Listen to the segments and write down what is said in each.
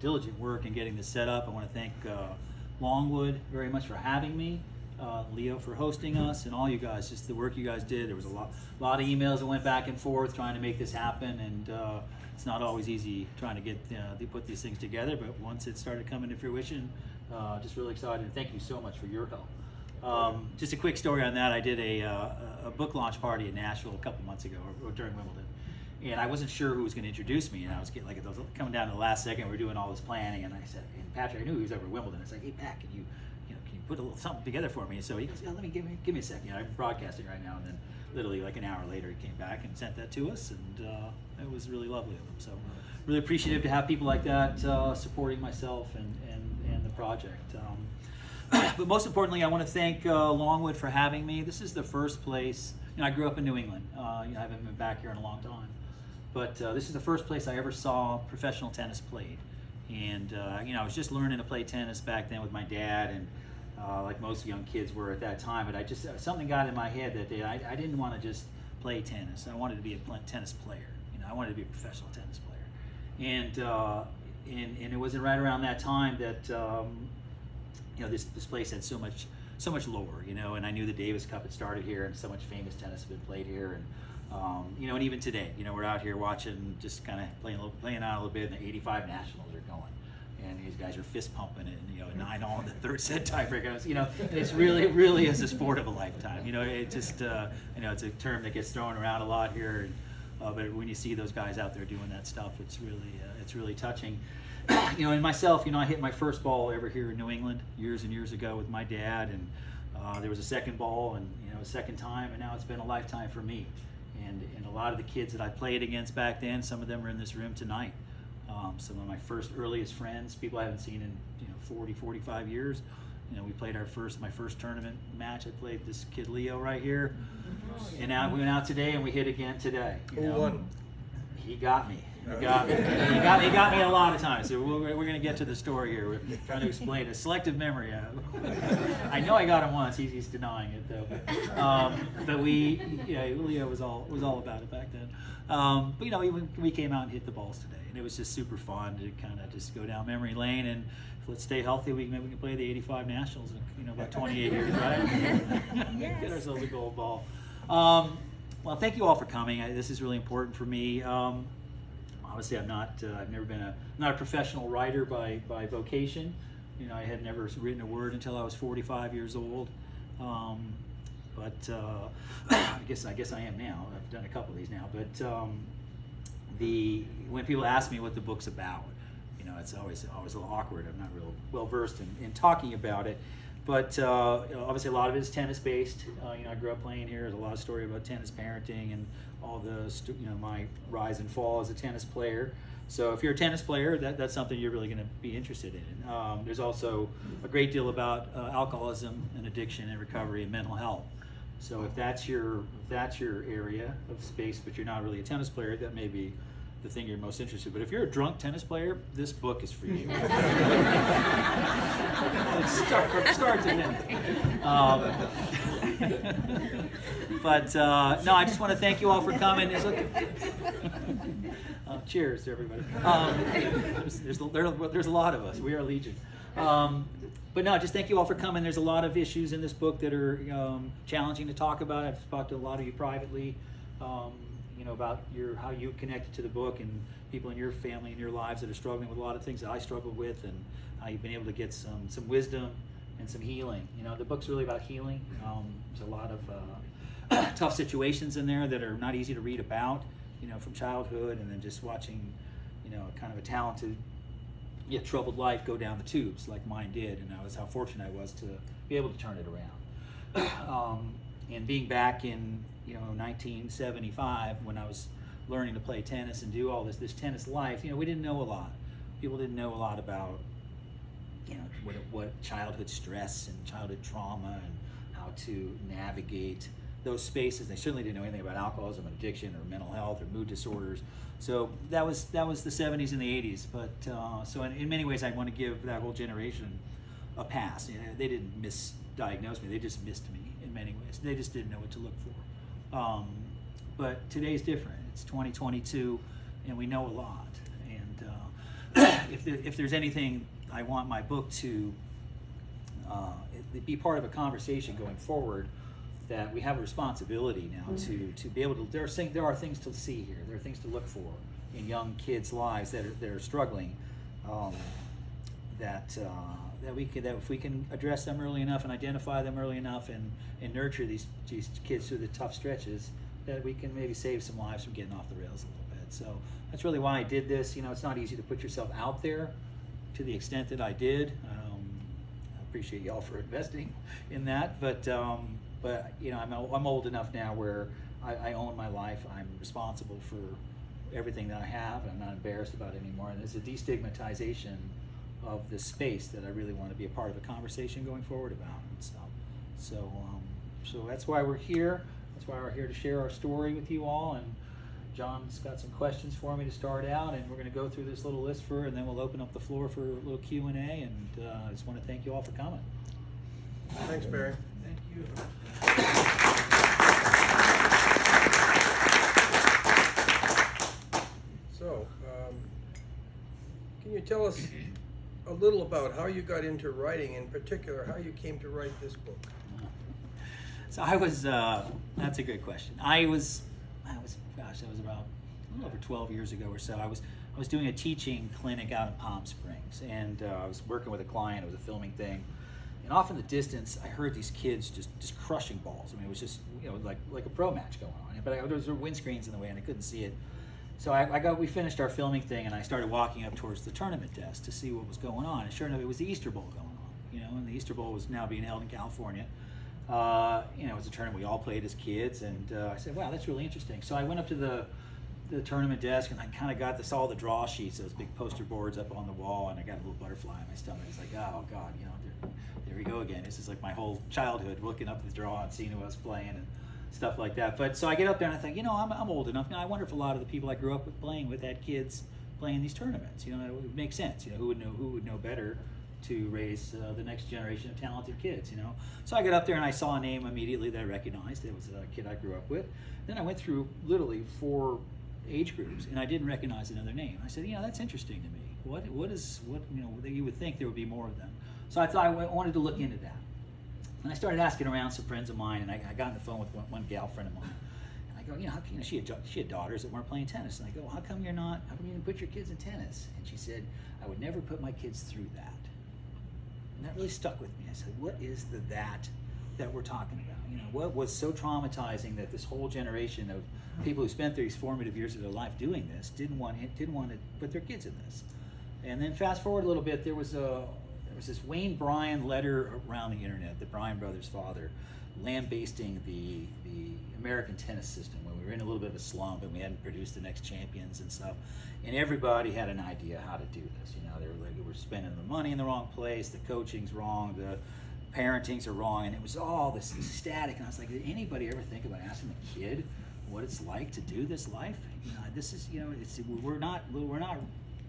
diligent work in getting this set up. I want to thank Longwood very much for having me, Leo for hosting us, and all you guys, just the work you guys did. There was a lot of emails that went back and forth trying to make this happen, and it's not always easy trying to get put these things together, but once it started coming to fruition, just really excited, and thank you so much for your help. Just a quick story on that. I did a book launch party in Nashville a couple months ago, or during Wimbledon, and I wasn't sure who was going to introduce me, and I was getting like coming down to the last second. We were doing all this planning, and I said, and Patrick, I knew he was over at Wimbledon. I was like, hey Pat, can you put a little something together for me? And so he goes, yeah, give me a second. I'm broadcasting right now, and then literally like an hour later, he came back and sent that to us, and it was really lovely of him. So really appreciative to have people like that supporting myself and the project. But most importantly, I want to thank Longwood for having me. This is the first place. I grew up in New England. I haven't been back here in a long time, but this is the first place I ever saw professional tennis played. And I was just learning to play tennis back then with my dad, and like most young kids were at that time. But I just something got in my head that day. I didn't want to just play tennis. I wanted to be a tennis player. I wanted to be a professional tennis player. And it was right around that time that this place had so much lore, and I knew the Davis Cup had started here, and so much famous tennis had been played here, and and even today, we're out here watching, just kind of playing out a little bit, and the '85 Nationals are going, and these guys are fist pumping it, and 9-all in the third set tiebreaker. It's really is a sport of a lifetime. It just it's a term that gets thrown around a lot here, but when you see those guys out there doing that stuff, it's really touching. And myself, I hit my first ball ever here in New England years and years ago with my dad, and there was a second ball, and a second time, and now it's been a lifetime for me. And a lot of the kids that I played against back then, some of them are in this room tonight. Some of my earliest friends, people I haven't seen in 40, 45 years. We played my first tournament match. I played this kid Leo right here, and now we went out today and we hit again today. Who won? He got me. He got me a lot of times. So we're going to get to the story here. We're trying to explain a selective memory. I know I got him once. He's denying it though. But Leo was all about it back then. But we came out and hit the balls today, and it was just super fun to kind of just go down memory lane. And let's stay healthy. Maybe we can play the '85 Nationals in about 28 years, right? Yes. Get ourselves a gold ball. Well, thank you all for coming. This is really important for me. Obviously, I've never been not a professional writer by vocation. I had never written a word until I was 45 years old. But I guess I am now. I've done a couple of these now. But when people ask me what the book's about, it's always a little awkward. I'm not real well versed in talking about it. But obviously, a lot of it is tennis based. I grew up playing here. There's a lot of story about tennis parenting and all the my rise and fall as a tennis player. So if you're a tennis player, that's something you're really going to be interested in. There's also a great deal about alcoholism and addiction and recovery and mental health. So if that's your area of space, but you're not really a tennis player, that may be the thing you're most interested in. But if you're a drunk tennis player, this book is for you. Start from start to finish. But no, I just want to thank you all for coming. Cheers to everybody. There's a lot of us. We are legion. But no, just thank you all for coming. There's a lot of issues in this book that are challenging to talk about. I've talked to a lot of you privately. About how you connected to the book, and people in your family and your lives that are struggling with a lot of things that I struggled with, and how you've been able to get some wisdom and some healing. The book's really about healing. There's a lot of tough situations in there that are not easy to read about, from childhood, and then just watching, kind of a talented yet troubled life go down the tubes like mine did, and how fortunate I was to be able to turn it around. And being back in 1975, when I was learning to play tennis and do all this tennis life, we didn't know a lot. People didn't know a lot about what childhood stress and childhood trauma and how to navigate those spaces. They certainly didn't know anything about alcoholism and addiction or mental health or mood disorders. So that was the 70s and the 80s. But so in many ways, I want to give that whole generation a pass. They didn't misdiagnose me; they just missed me in many ways. They just didn't know what to look for. But today's different. It's 2022, and we know a lot. And if there's anything I want my book to be part of a conversation going forward, that we have a responsibility now to be able to. There are things to see here. There are things to look for in young kids' lives that are struggling. That if we can address them early enough and identify them early enough and nurture these kids through the tough stretches, that we can maybe save some lives from getting off the rails a little bit. So that's really why I did this. You know, it's not easy to put yourself out there to the extent that I did. I appreciate y'all for investing in that, but you know, I'm old enough now where I own my life. I'm responsible for everything that I have, and I'm not embarrassed about it anymore. And there's a destigmatization of this space that I really want to be a part of a conversation going forward about. And so that's why we're here. That's why we're here to share our story with you all. And John's got some questions for me to start out, and we're going to go through this little list and then we'll open up the floor for a little Q&A. And I just want to thank you all for coming. Thanks, Barry. Thank you. So, can you tell us a little about how you got into writing, in particular, how you came to write this book? So I was, that's a good question. I was about a little over 12 years ago or so. I was doing a teaching clinic out in Palm Springs, and I was working with a client. It was a filming thing. And off in the distance, I heard these kids just crushing balls. I mean, it was just, you know, like a pro match going on. But there was windscreens in the way, and I couldn't see it. So we finished our filming thing, and I started walking up towards the tournament desk to see what was going on. And sure enough, it was the Easter Bowl going on. You know, and the Easter Bowl was now being held in California. You know, it was a tournament we all played as kids, and I said, wow, that's really interesting. So I went up to the tournament desk, and I kind of got all the draw sheets, those big poster boards up on the wall, and I got a little butterfly in my stomach. It's like, oh God, you know, there we go again. This is like my whole childhood, looking up at the draw and seeing who I was playing and stuff like that. But so I get up there and I think, you know, I'm old enough now. I wonder if a lot of the people I grew up with playing with had kids playing these tournaments. You know, it would make sense. You know, who would know better to raise the next generation of talented kids, you know. So I got up there and I saw a name immediately that I recognized. It was a kid I grew up with. Then I went through literally 4 age groups, and I didn't recognize another name. I said, you know, that's interesting to me. What you know, you would think there would be more of them. So I thought I wanted to look into that. And I started asking around some friends of mine, and I got on the phone with one gal friend of mine. And I go, you know, she had daughters that weren't playing tennis. And I go, well, how come you didn't put your kids in tennis? And she said, I would never put my kids through that. And that really stuck with me. I said, what is that we're talking about? You know, what was so traumatizing that this whole generation of people who spent these formative years of their life doing this didn't want to put their kids in this? And then fast forward a little bit, there was this Wayne Bryan letter around the internet, the Bryan brothers' father, lambasting the American tennis system when we were in a little bit of a slump and we hadn't produced the next champions and stuff. And everybody had an idea how to do this. You know, they were like, we're spending the money in the wrong place, the coaching's wrong, the parenting's are wrong, and it was all this static. And I was like, did anybody ever think about asking a kid what it's like to do this life? You know, this is, you know, we're not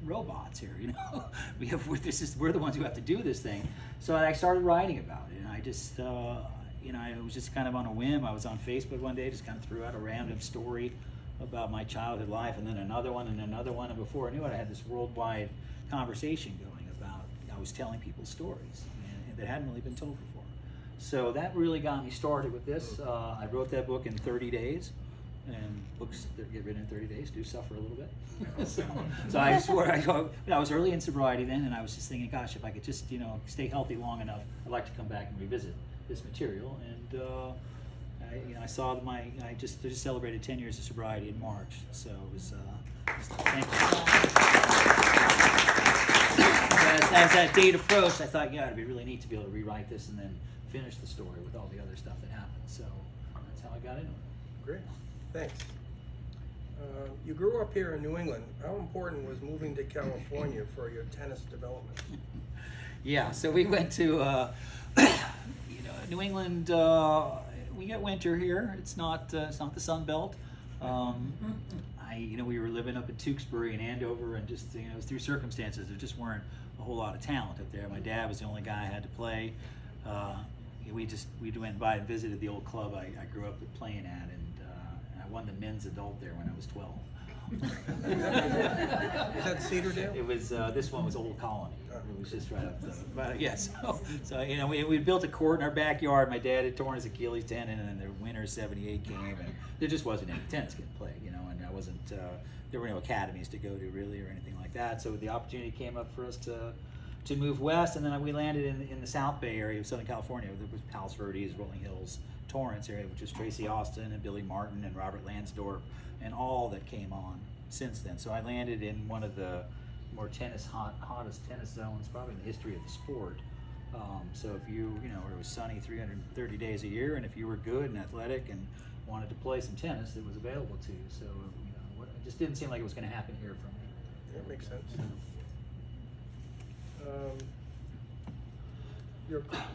robots here, you know. We're the ones who have to do this thing. So I started writing about it, and I just you know, it was just kind of on a whim. I was on Facebook one day, just kind of threw out a random story about my childhood life, and then another one, and before I knew it, I had this worldwide conversation going about, I was telling people stories and that hadn't really been told before. So that really got me started with this. I wrote that book in 30 days. And books that get written in 30 days do suffer a little bit. so I swore, I was early in sobriety then, and I was just thinking, gosh, if I could just, you know, stay healthy long enough, I'd like to come back and revisit this material. And I just celebrated 10 years of sobriety in March. So it was, thank you. As that date approached, I thought, yeah, it'd be really neat to be able to rewrite this and then finish the story with all the other stuff that happened. So that's how I got into it. Great. Thanks. You grew up here in New England. How important was moving to California for your tennis development? Yeah, so we went to New England. We get winter here. It's not the Sun Belt. We were living up in Tewksbury and Andover, and just, you know, it was through circumstances. There just weren't a whole lot of talent up there. My dad was the only guy I had to play. We went by and visited the old club I grew up playing at, and I won the men's adult there when I was 12. Is that Cedardale? It was, this one was Old Colony. Oh. It was just right up the, but yeah, so you know, we built a court in our backyard. My dad had torn his Achilles tendon in the winter '78 game, and there just wasn't any tennis getting played, you know, and I wasn't, there were no academies to go to really or anything like that. So the opportunity came up for us to move west, and then we landed in the South Bay area of Southern California. There was Palos Verdes, Rolling Hills, Torrance area, which was Tracy Austin and Billy Martin and Robert Lansdorp, and all that came on since then. So I landed in one of the more hottest tennis zones probably in the history of the sport. So if you know, it was sunny 330 days a year, and if you were good and athletic and wanted to play some tennis, it was available to you. So you know, it just didn't seem like it was going to happen here for me. That makes sense.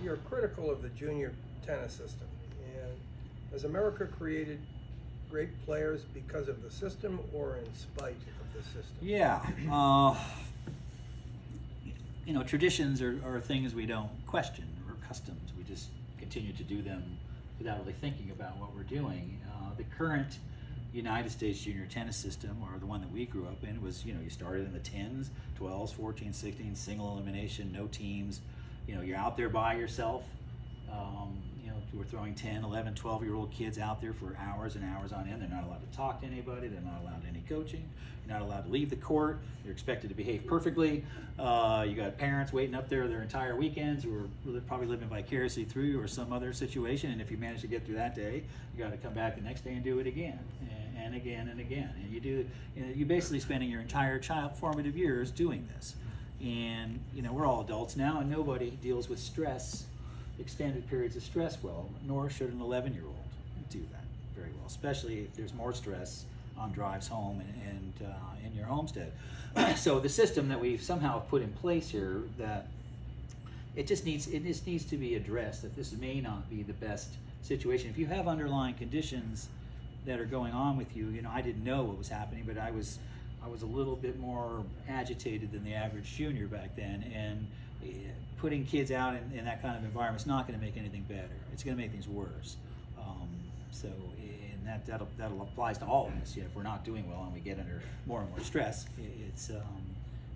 You're critical of the junior tennis system, and has America created great players because of the system or in spite of the system? Yeah, you know, traditions are things we don't question, or customs. We just continue to do them without really thinking about what we're doing. The current United States junior tennis system, or the one that we grew up in, was, you know, you started in the 10s, 12s, 14s, 16s, single elimination, no teams. You know, you're out there by yourself. You know, we're throwing 10, 11, 12-year-old kids out there for hours and hours on end. They're not allowed to talk to anybody. They're not allowed any coaching. You're not allowed to leave the court. You're expected to behave perfectly. You got parents waiting up there their entire weekends who are really probably living vicariously through you or some other situation. And if you manage to get through that day, you got to come back the next day and do it again and again and again. And you know, you're basically spending your entire formative years doing this. And you know, we're all adults now, and nobody deals with stress, extended periods of stress well, nor should an 11-year-old do that very well, especially if there's more stress on drives home and in your homestead. So the system that we've somehow put in place here, that it just needs to be addressed, that this may not be the best situation. If you have underlying conditions that are going on with you, you know, I didn't know what was happening, but I was a little bit more agitated than the average junior back then, and putting kids out in that kind of environment is not going to make anything better. It's going to make things worse. So, and that applies to all of us. You know, if we're not doing well and we get under more and more stress, it's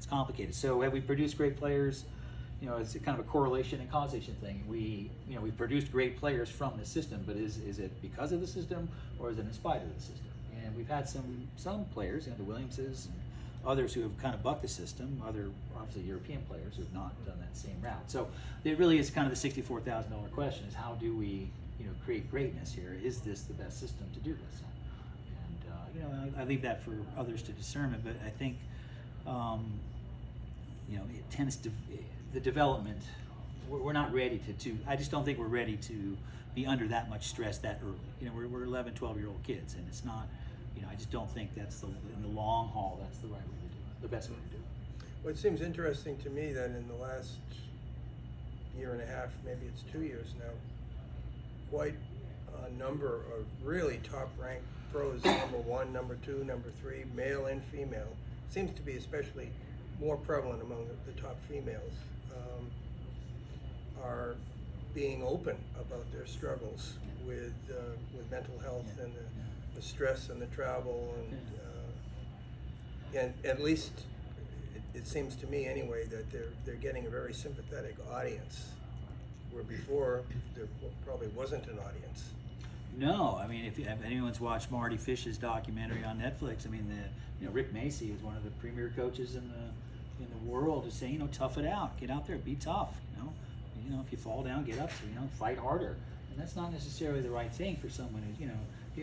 complicated. So, have we produced great players? You know, it's kind of a correlation and causation thing. We produced great players from the system, but is it because of the system, or is it in spite of the system? And we've had some players, you know, the Williamses and others who have kind of bucked the system, other obviously European players who have not done that same route. So it really is kind of the $64,000 question, is how do we, you know, create greatness here? Is this the best system to do this? And you know, I leave that for others to discern, but I think, you know, the development, we're not ready to, I just don't think we're ready to be under that much stress that early. You know, we're 11, 12-year-old kids, and it's not, you know, I just don't think that's in the long haul, that's the right way to do it, the best way to do it. Well, it seems interesting to me that in the last year and a half, maybe it's 2 years now, quite a number of really top-ranked pros, number 1, number 2, number 3, male and female, seems to be especially more prevalent among the top females, are being open about their struggles with mental health and the stress and the travel, and at least it seems to me anyway that they're getting a very sympathetic audience, where before there probably wasn't an audience. No, I mean, if anyone's watched Marty Fish's documentary on Netflix, I mean, Rick Macy is one of the premier coaches in the world, is saying, you know, tough it out, get out there, be tough, you know, if you fall down, get up, you know, fight harder. And that's not necessarily the right thing for someone who's, you know, if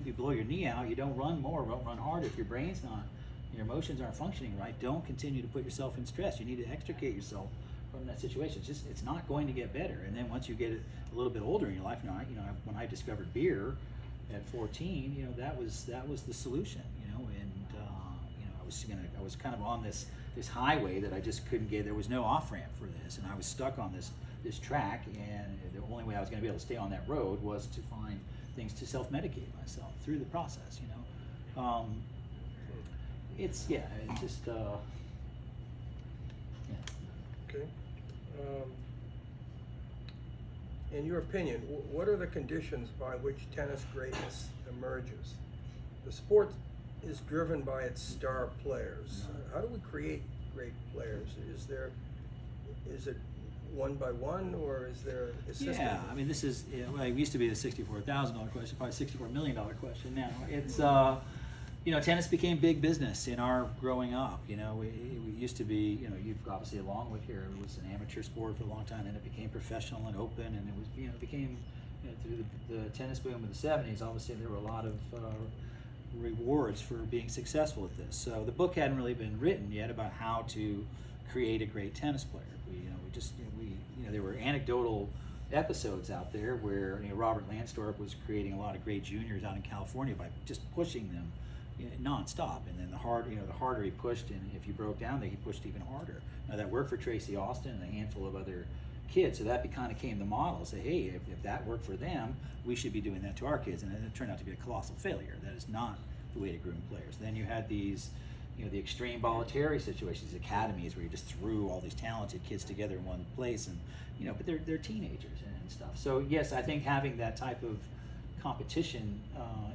you blow your knee out, you don't run more, don't run harder. If your brain's not, your emotions aren't functioning right, don't continue to put yourself in stress. You need to extricate yourself from that situation. It's not going to get better. And then once you get a little bit older in your life, when I discovered beer at 14, you know, that was the solution, you know, and you know, I was kind of on this highway that I just couldn't get. There was no off ramp for this, and I was stuck on this track, and the only way I was going to be able to stay on that road was to find things to self-medicate myself through the process, you know. It's just yeah. Okay. In your opinion, what are the conditions by which tennis greatness emerges? The sport is driven by its star players. How do we create great players? Is it one by one, or is there a system? Yeah, I mean, this is, well, it used to be the $64,000 question, probably $64 million question now. It's, tennis became big business in our growing up. We used to be, you've obviously Longwood here, it was an amateur sport for a long time, and it became professional and open, and it was, it became, through the tennis boom of the 70s, obviously there were a lot of rewards for being successful at this. So the book hadn't really been written yet about how to create a great tennis player. There were anecdotal episodes out there where Robert Lansdorp was creating a lot of great juniors out in California by just pushing them nonstop, and then the harder he pushed, and if you broke down, he pushed even harder. Now that worked for Tracy Austin and a handful of other kids, so that kind of became the model. Say, hey, if that worked for them, we should be doing that to our kids, and it turned out to be a colossal failure. That is not the way to groom players. Then you had these, the extreme voluntary situations, academies where you just threw all these talented kids together in one place, and but they're teenagers and stuff. So yes, I think having that type of competition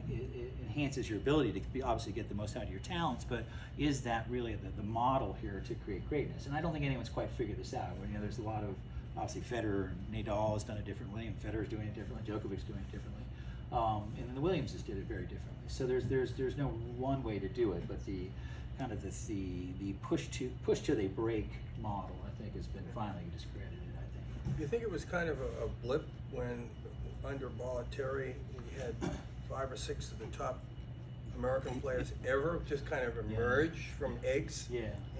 it enhances your ability to obviously get the most out of your talents, but is that really the model here to create greatness? And I don't think anyone's quite figured this out. There's a lot of, obviously Federer and Nadal has done it differently, and Federer's doing it differently, Djokovic's doing it differently, and then the Williamses did it very differently. So there's no one way to do it, but the kind of the push till they break model, I think, has been finally discredited. I think. Do you think it was kind of a blip when under Bollettieri we had 5 or 6 of the top American players ever just kind of emerge from eggs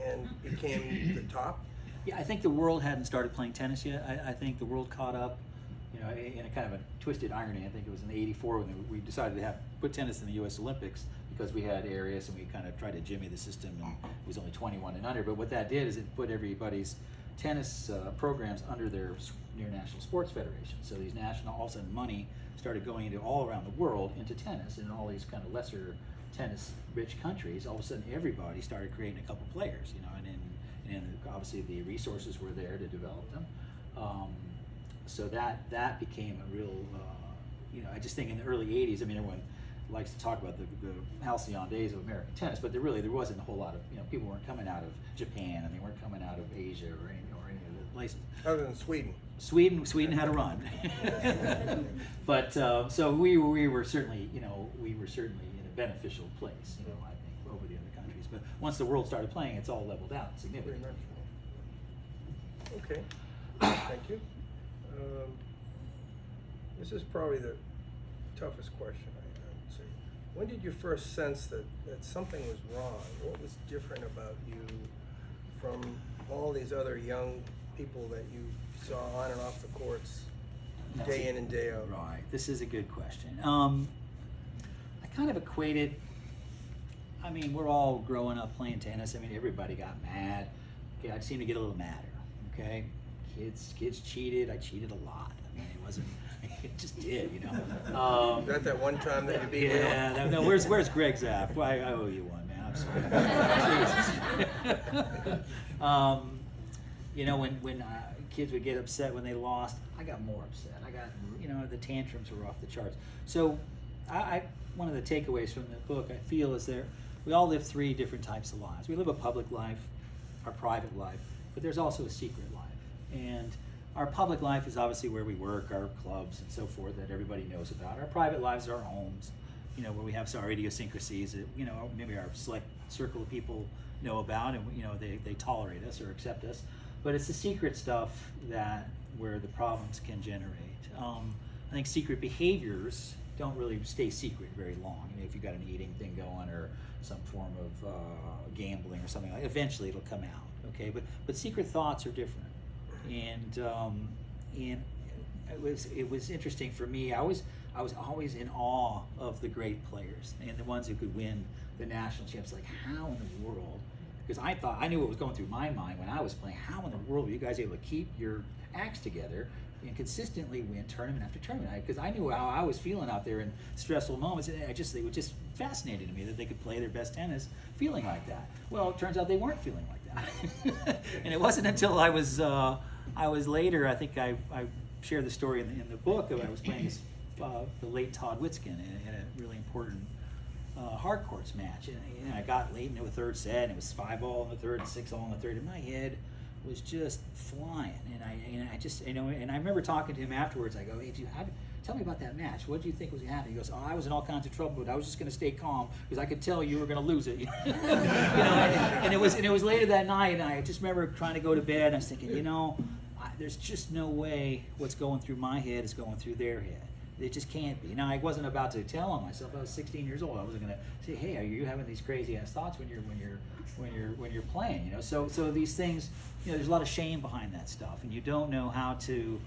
and became the top? Yeah, I think the world hadn't started playing tennis yet. I think the world caught up, in a kind of a twisted irony. I think it was in '84 when we decided to put tennis in the U.S. Olympics because we had Arias and we kind of tried to jimmy the system, and it was only 21 and under. But what that did is it put everybody's tennis programs under their national sports federation. So these all of a sudden money started going into all around the world into tennis, and in all these kind of lesser tennis-rich countries, all of a sudden everybody started creating a couple players, and obviously the resources were there to develop them. So that became a real, I just think in the early 80s, everyone likes to talk about the halcyon days of American tennis, but there wasn't a whole lot of, people weren't coming out of Japan, and they weren't coming out of Asia or any of the places. Other than Sweden. Sweden had a run. But so we were certainly, in a beneficial place, I think, over the other countries. But once the world started playing, it's all leveled out significantly. Okay, thank you. This is probably the toughest question, I would say. When did you first sense that something was wrong? What was different about you from all these other young people that you saw on and off the courts day in and day out? Right, this is a good question. I kind of equated, we're all growing up playing tennis. Everybody got mad. Okay, I seemed to get a little madder, okay? Kids cheated. I cheated a lot. It wasn't, it just did, That one time that you beat me? Yeah, no, where's Greg's at? Well, I owe you one, man. I'm sorry. When kids would get upset when they lost, I got more upset. I got, the tantrums were off the charts. So one of the takeaways from the book, I feel, is we all live 3 different types of lives. We live a public life, our private life, but there's also a secret life. And our public life is obviously where we work, our clubs and so forth that everybody knows about. Our private lives are our homes, where we have our idiosyncrasies that, maybe our select circle of people know about, and, they tolerate us or accept us. But it's the secret stuff where the problems can generate. I think secret behaviors don't really stay secret very long. If you've got an eating thing going or some form of gambling or something like that, eventually it'll come out, okay? But secret thoughts are different. And it was interesting for me. I was always in awe of the great players and the ones who could win the national champs. Like, how in the world? Because I knew what was going through my mind when I was playing. How in the world were you guys able to keep your acts together and consistently win tournament after tournament? Because I knew how I was feeling out there in stressful moments, and it was just fascinating to me that they could play their best tennis feeling like that. Well, it turns out they weren't feeling like that. And it wasn't until I was later, I think I shared the story in the book of I was playing the late Todd Witzkin in a really important hard courts match, and I got late into a third set, and it was 5-all in the third and 6-all in the third, and my head was just flying, and I just, you know, and I remember talking to him afterwards. I go, hey, tell me about that match. What did you think was going to happen? He goes, oh, I was in all kinds of trouble, but I was just going to stay calm because I could tell you were going to lose it. You know, and it was later that night, and I just remember trying to go to bed, and I was thinking, you know, there's just no way what's going through my head is going through their head. It just can't be. Now, I wasn't about to tell on myself. I was 16 years old. I wasn't going to say, "Hey, are you having these crazy ass thoughts when you're playing?" You know. So these things, you know, there's a lot of shame behind that stuff, and you don't know how to.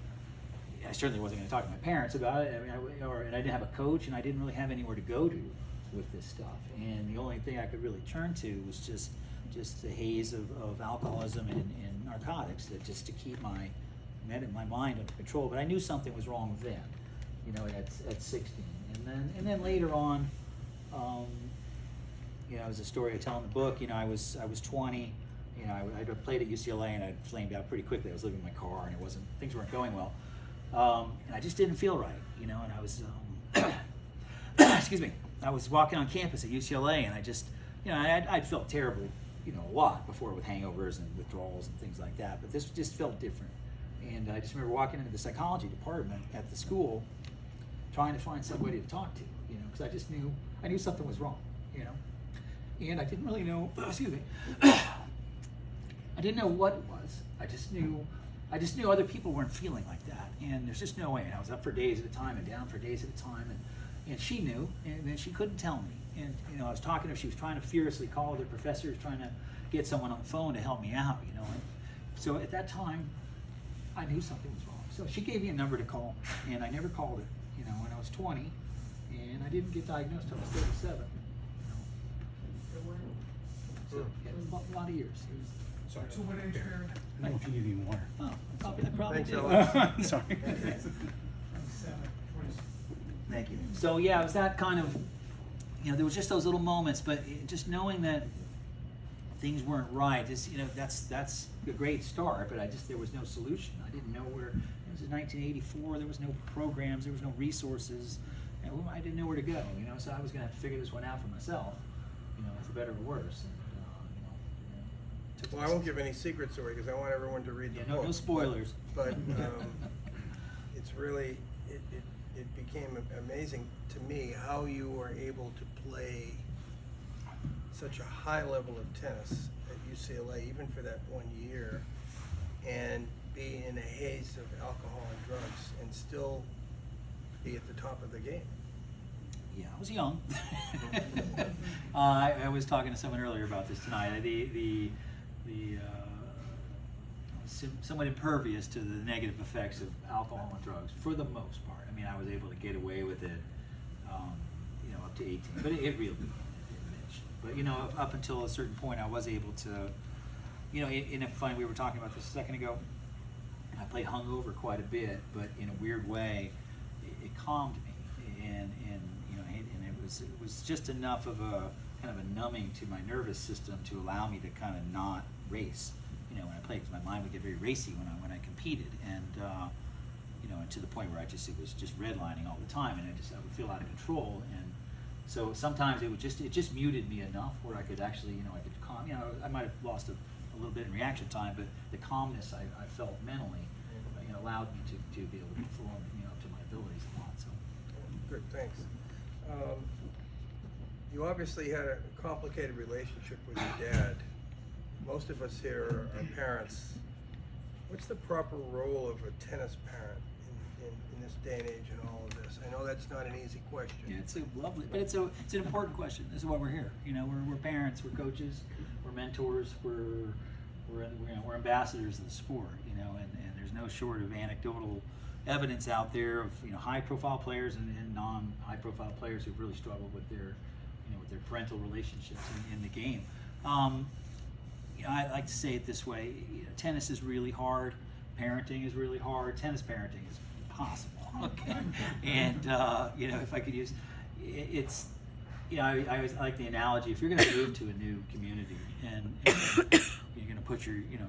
I certainly wasn't going to talk to my parents about it. I mean, and I didn't have a coach, and I didn't really have anywhere to go to with this stuff. And the only thing I could really turn to was just the haze of alcoholism and narcotics, that just to keep my mind under control. But I knew something was wrong then. You know, at 16, and then later on, you know, as a story I tell in the book, you know, I was 20, you know, I played at UCLA, and I flamed out pretty quickly. I was living in my car, and things weren't going well, and I just didn't feel right, you know, and I was, excuse me, I was walking on campus at UCLA, and I just, you know, I'd felt terrible, you know, a lot before with hangovers and withdrawals and things like that, but this just felt different. And I just remember walking into the psychology department at the school, trying to find somebody to talk to, you know, because I knew something was wrong, you know, and I didn't really know. Excuse me. I didn't know what it was. I just knew other people weren't feeling like that, and there's just no way. And I was up for days at a time and down for days at a time, and she knew, and then she couldn't tell me. And you know, I was talking to her. She was trying to furiously call the professors, trying to get someone on the phone to help me out, you know. And so at that time, I knew something was wrong. So she gave me a number to call, and I never called it, you know, when I was 20, and I didn't get diagnosed until I was 37. You know. So yeah, it was a lot of years. Sorry. So what age are you? I don't know if you need any more. Oh, I probably Thanks, did. Alex. Sorry. 27, 20. Thank you. So yeah, it was that kind of, you know, there was just those little moments, but just knowing that things weren't right, just, you know, that's a great start, but there was no solution. I didn't know where. It was in 1984. There was no programs. There was no resources. And I didn't know where to go. You know, so I was going to have to figure this one out for myself. You know, for better or worse. And, Well, I won't give any secrets away because I want everyone to read the book. No spoilers. But it's really, it became amazing to me how you were able to play such a high level of tennis at UCLA, even for that 1 year, and be in a haze of alcohol and drugs and still be at the top of the game. Yeah, I was young. I was talking to someone earlier about this tonight. Somewhat impervious to the negative effects of alcohol and drugs for the most part. I mean, I was able to get away with it, you know, up to 18, but it really didn't. But you know, up until a certain point, I was able to, you know, and it's funny, we were talking about this a second ago. I played hungover quite a bit, but in a weird way, it calmed me, and you know, and it was just enough of a kind of a numbing to my nervous system to allow me to kind of not race, you know, when I played, because my mind would get very racy when I competed, and you know, and to the point where it was just redlining all the time, and I would feel out of control, and so sometimes it just muted me enough where I could actually, you know, I could calm, you know, I might have lost a little bit in reaction time, but the calmness I felt mentally, you know, allowed me to be able to perform, you know, up to my abilities a lot. So Good, thanks. You obviously had a complicated relationship with your dad. Most of us here are parents. What's the proper role of a tennis parent in this day and age and all of this? I know that's not an easy question. yeah, it's a lovely, but it's an important question. This is why we're here. You know, we're parents, we're coaches, we're mentors, we're ambassadors of the sport. You know, and there's no short of anecdotal evidence out there of, you know, high-profile players and non-high-profile players who've really struggled with their parental relationships in the game. You know, I like to say it this way: you know, tennis is really hard, parenting is really hard. Tennis parenting is impossible. Okay, and you know, if I could use, it's, you know, I always like the analogy: if you're going to move to a new community and you're going to put your, you know,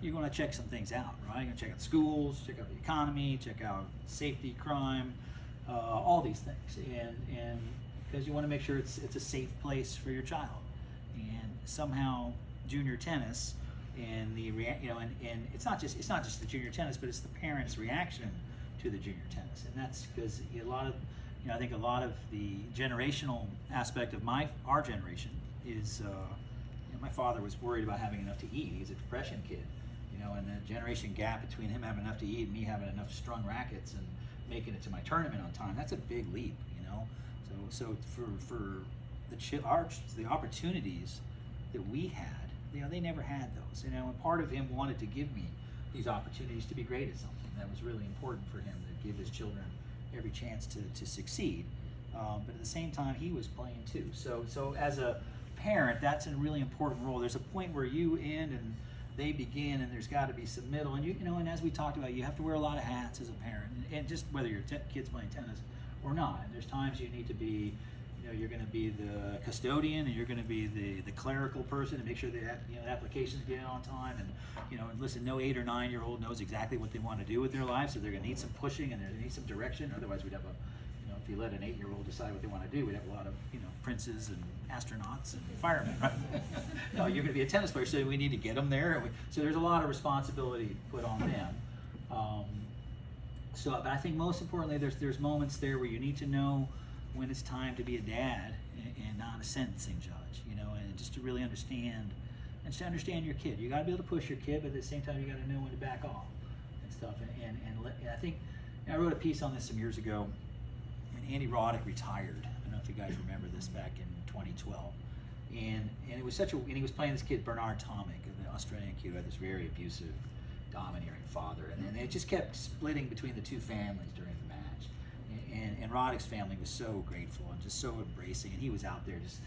you're going to check some things out, right? You're going to check out schools, check out the economy, check out safety, crime, all these things, and because you want to make sure it's a safe place for your child. And somehow junior tennis and the and it's not just the junior tennis, but it's the parents' reaction to the junior tennis, and that's because a lot of I think a lot of the generational aspect of our generation is my father was worried about having enough to eat. He's a depression kid, and the generation gap between him having enough to eat and me having enough strung rackets and making it to my tournament on time, that's a big leap, So for the opportunities that we had, they never had those, and part of him wanted to give me these opportunities to be great at something. That was really important for him, to give his children every chance to succeed. But at the same time, he was playing too. So as a parent, that's a really important role. There's a point where you end and they begin, and there's got to be some middle. And and as we talked about, you have to wear a lot of hats as a parent, and just whether your kid's playing tennis or not. And there's times you need to be, you're going to be the custodian, and you're going to be the clerical person to make sure that the applications get in on time. And and listen, no 8 or 9 year old knows exactly what they want to do with their lives, so they're going to need some pushing and they need some direction. Otherwise, we'd have if you let an 8-year-old decide what they want to do, we'd have a lot of princes and astronauts and firemen, right? No, you're going to be a tennis player, so we need to get them there. So there's a lot of responsibility put on them. But I think most importantly, there's moments there where you need to know when it's time to be a dad and not a sentencing judge, and just to really understand your kid. You got to be able to push your kid, but at the same time, you got to know when to back off and stuff. And I think I wrote a piece on this some years ago. Andy Roddick retired. I don't know if you guys remember this, back in 2012, and it was and he was playing this kid Bernard Tomic, the Australian kid who had this very abusive, domineering father, and it just kept splitting between the two families during the match. And Roddick's family was so grateful and just so embracing, and he was out there just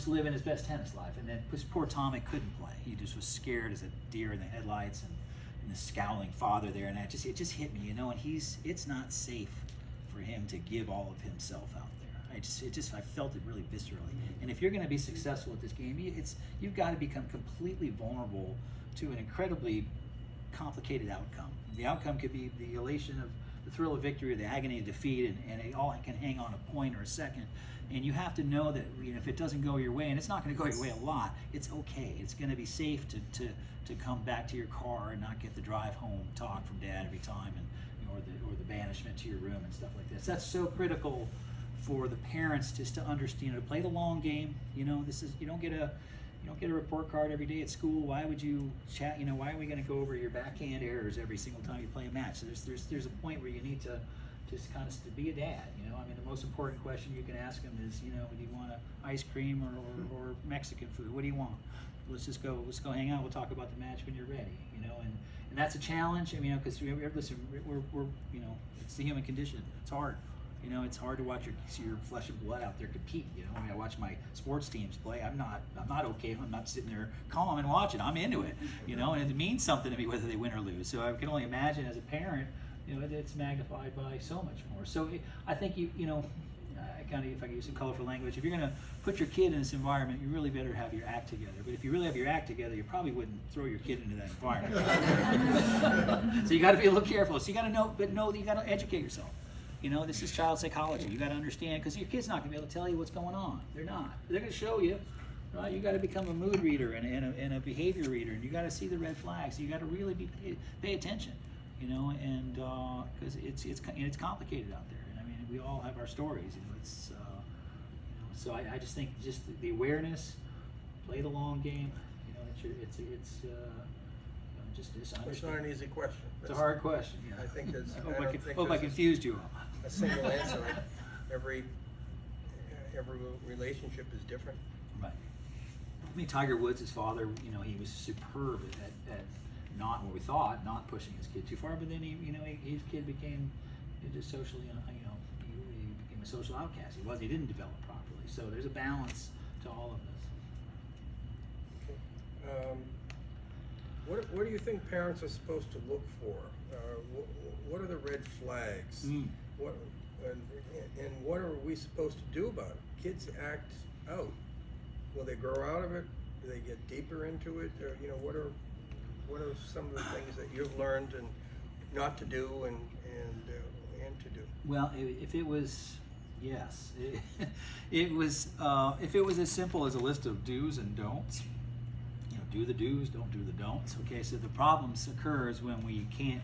living his best tennis life. And then this poor Tomic couldn't play. He just was scared as a deer in the headlights, and the scowling father there, and it just hit me, and it's not safe for him to give all of himself out there. I felt it really viscerally. And if you're going to be successful at this game, you've got to become completely vulnerable to an incredibly complicated outcome. The outcome could be the elation of the thrill of victory or the agony of defeat, and it all can hang on a point or a second. And you have to know that if it doesn't go your way, and it's not going to go your way a lot, it's okay. It's going to be safe to come back to your car and not get the drive home talk from dad every time, and or the banishment to your room and stuff like this. That's so critical for the parents, just to understand, to play the long game. This is you don't get a report card every day at school. Why would you chat? Why are we going to go over your backhand errors every single time you play a match? So there's a point where you need to just kind of to be a dad. The most important question you can ask them is, do you want ice cream or Mexican food? What do you want? Let's go hang out. We'll talk about the match when you're ready. And that's a challenge. Because listen, we're it's the human condition. It's hard. It's hard to watch your flesh and blood out there compete. I watch my sports teams play. I'm not okay. I'm not sitting there calm and watching. I'm into it. And it means something to me whether they win or lose. So I can only imagine as a parent, it's magnified by so much more. So I think if I can use some colorful language, if you're going to put your kid in this environment, you really better have your act together. But if you really have your act together, you probably wouldn't throw your kid into that environment. So you got to be a little careful. So you got to know that you got to educate yourself. This is child psychology. You got to understand, because your kid's not going to be able to tell you what's going on. They're not. They're going to show you. Right? You got to become a mood reader and a behavior reader, and you got to see the red flags. You got to really pay attention. And because it's complicated out there. And we all have our stories. So I just think just the awareness, play the long game. It's not an easy question. It's a hard question. I think it's. I hope I confused you all. A single answer. Every relationship is different. Right. Tiger Woods, his father, he was superb at not what we thought, not pushing his kid too far. But then his kid became just socially, he became a social outcast. He didn't develop properly. So there's a balance to all of this. Okay. What do you think parents are supposed to look for? What are the red flags? What are we supposed to do about it? Kids act out. Will they grow out of it? Do they get deeper into it? Or, what are some of the things that you've learned and not to do and to do? Well, if it was Yes, it was. If it was as simple as a list of do's and don'ts, you know, do the do's, don't do the don'ts. Okay, so the problems occurs when we can't,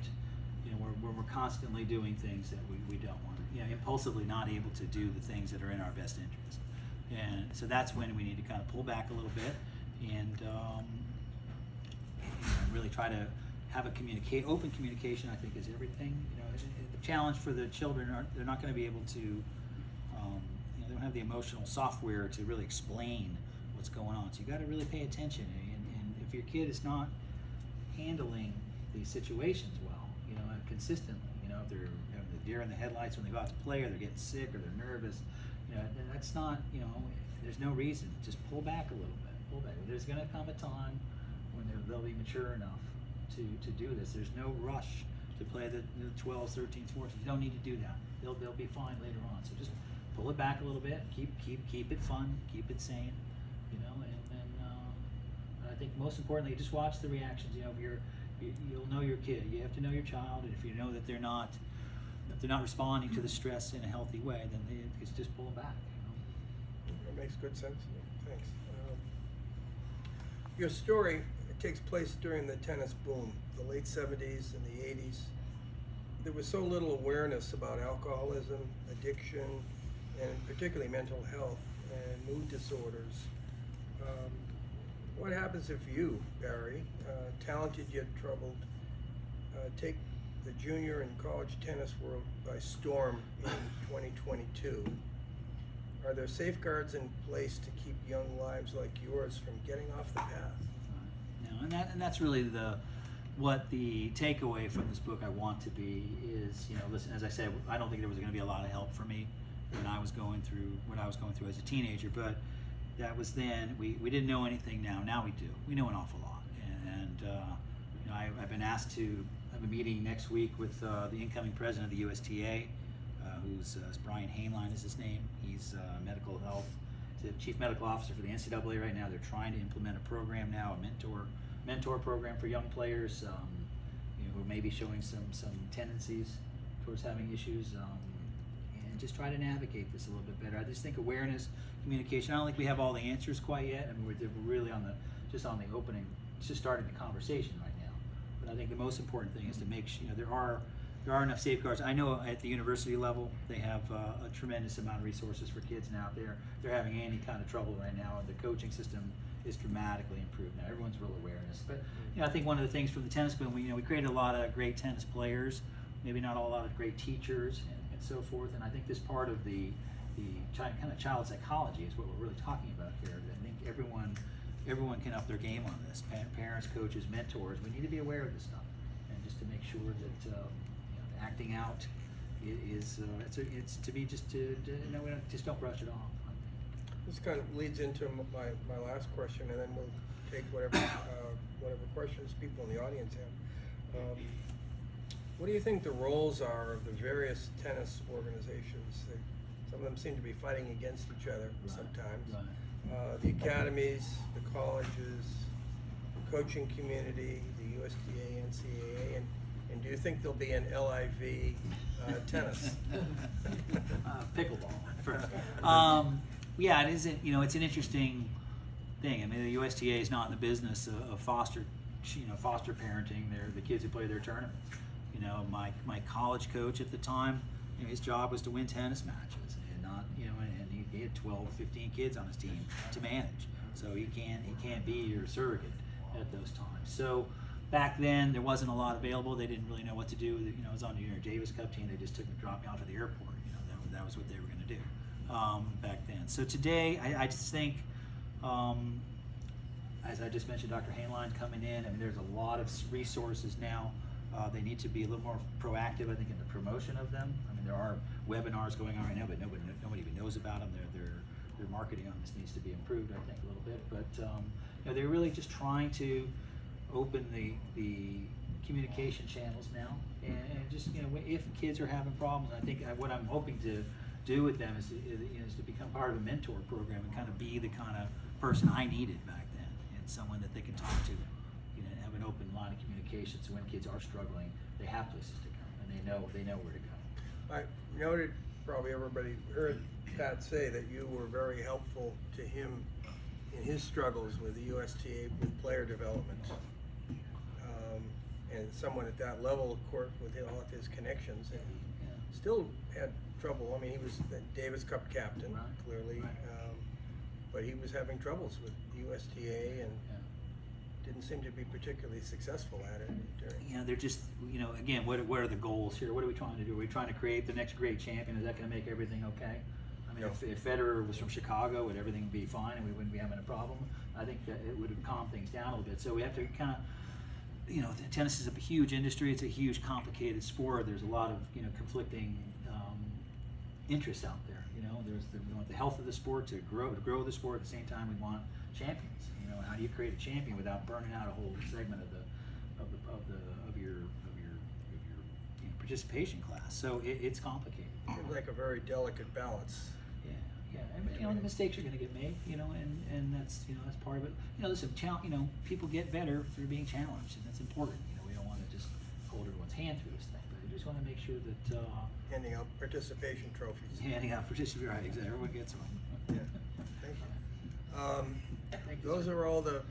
you know, we're constantly doing things that we don't want. You know, impulsively not able to do the things that are in our best interest, and so that's when we need to kind of pull back a little bit and really try to have open communication. I think is everything. You know, the challenge for the children they're not going to be able to. You know, they don't have the emotional software to really explain what's going on. So you got to really pay attention. And if your kid is not handling these situations well, you know, consistently, you know, if they're having the deer in the headlights when they go out to play, or they're getting sick, or they're nervous, you know, that's not, you know, there's no reason. Just pull back a little bit. Pull back. There's going to come a time when they'll be mature enough to do this. There's no rush to play the 12s, 13s, 14s. You don't need to do that. They'll be fine later on. So just pull it back a little bit. Keep it fun. Keep it sane. You know, and I think most importantly, just watch the reactions. You know, you'll know your kid. You have to know your child, and if you know that they're not responding to the stress in a healthy way, then it's just pull them back. You know? That makes good sense to me. Thanks. Your story takes place during the tennis boom, the late 70s and the 80s. There was so little awareness about alcoholism, addiction, and particularly mental health and mood disorders. What happens if you, Barry, talented yet troubled, take the junior and college tennis world by storm in 2022? Are there safeguards in place to keep young lives like yours from getting off the path? No, and that's really what the takeaway from this book I want to be is, you know, listen, as I said, I don't think there was going to be a lot of help for me when I was going through what I was going through as a teenager, but that was then. We didn't know anything now. Now we do. We know an awful lot, and you know, I've been asked to have a meeting next week with the incoming president of the USTA, who's Brian Hainline is his name. He's medical health, he's the chief medical officer for the NCAA right now. They're trying to implement a program now, a mentor program for young players, you know, who may be showing some tendencies towards having issues, and just try to navigate this a little bit better. I just think awareness, communication. I don't think we have all the answers quite yet. I mean, we're really on the opening, just starting the conversation right now. But I think the most important thing is to make sure, you know, there are enough safeguards. I know at the university level they have a tremendous amount of resources for kids now. They're having any kind of trouble right now, and the coaching system is dramatically improved now. Everyone's real awareness. But you know, I think one of the things from the tennis boom, we created a lot of great tennis players, maybe not a lot of great teachers and so forth. And I think this part of the kind of child psychology is what we're really talking about here. I think everyone can up their game on this. Parents, coaches, mentors. We need to be aware of this stuff, and just to make sure that you know, acting out is it's to be just to no, we don't brush it off. This kind of leads into my last question, and then we'll take whatever questions people in the audience have. What do you think the roles are of the various tennis organizations? Some of them seem to be fighting against each other sometimes. Right. The academies, the colleges, the coaching community, the USTA, NCAA, and do you think there'll be an LIV tennis? Pickleball. Yeah, it isn't. You know, it's an interesting thing. I mean, the USTA is not in the business of foster parenting. They're the kids who play their tournaments. You know, my college coach at the time, you know, his job was to win tennis matches, and not, you know, and he had 12, 15 kids on his team to manage. So he can't be your surrogate at those times. So back then there wasn't a lot available. They didn't really know what to do. You know, I was on the Junior Davis Cup team. They just took me, dropped me off at the airport. You know, that was what they were going to do back then. So today, I just think, as I just mentioned, Dr. Hainline coming in. I mean, there's a lot of resources now. They need to be a little more proactive, I think, in the promotion of them. I mean, there are webinars going on right now, but nobody even knows about them. Their marketing on this needs to be improved, I think, a little bit. But you know, they're really just trying to open the communication channels now, and just, you know, if kids are having problems, I think what I'm hoping to do with them is to become part of a mentor program and kind of be the kind of person I needed back then, and someone that they can talk to, you know, have an open line of communication. So when kids are struggling, they have places to go, and they know where to go. I noted probably everybody heard Pat say that you were very helpful to him in his struggles with the USTA with player development. And someone at that level, of course, with all of his connections, and he still had trouble. I mean, he was the Davis Cup captain, Right. clearly, Right. but he was having troubles with USTA and didn't seem to be particularly successful at it during. You know, they're just, you know, again, what are the goals here? What are we trying to do? Are we trying to create the next great champion? Is that going to make everything okay? I mean, No. if Federer was from Chicago, would everything be fine and we wouldn't be having a problem? I think that it would calm things down a little bit. So we have to kind of, you know, tennis is a huge industry. It's a huge, complicated sport. There's a lot of, you know, conflicting interests out there. You know, we want the health of the sport to grow the sport. At the same time, we want champions. You know, how do you create a champion without burning out a whole segment of your you know, participation class? So it's complicated. Seems like a very delicate balance. Yeah, and you know, the mistakes are going to get made, you know, and that's, you know, that's part of it. You know, listen, you know, people get better through being challenged, and that's important. You know, we don't want to just hold everyone's hand through this thing, but we just want to make sure that Handing out participation trophies. handing out participation, right? Exactly, everyone gets one. Yeah. Thank you. Thank you, Those sir. are all the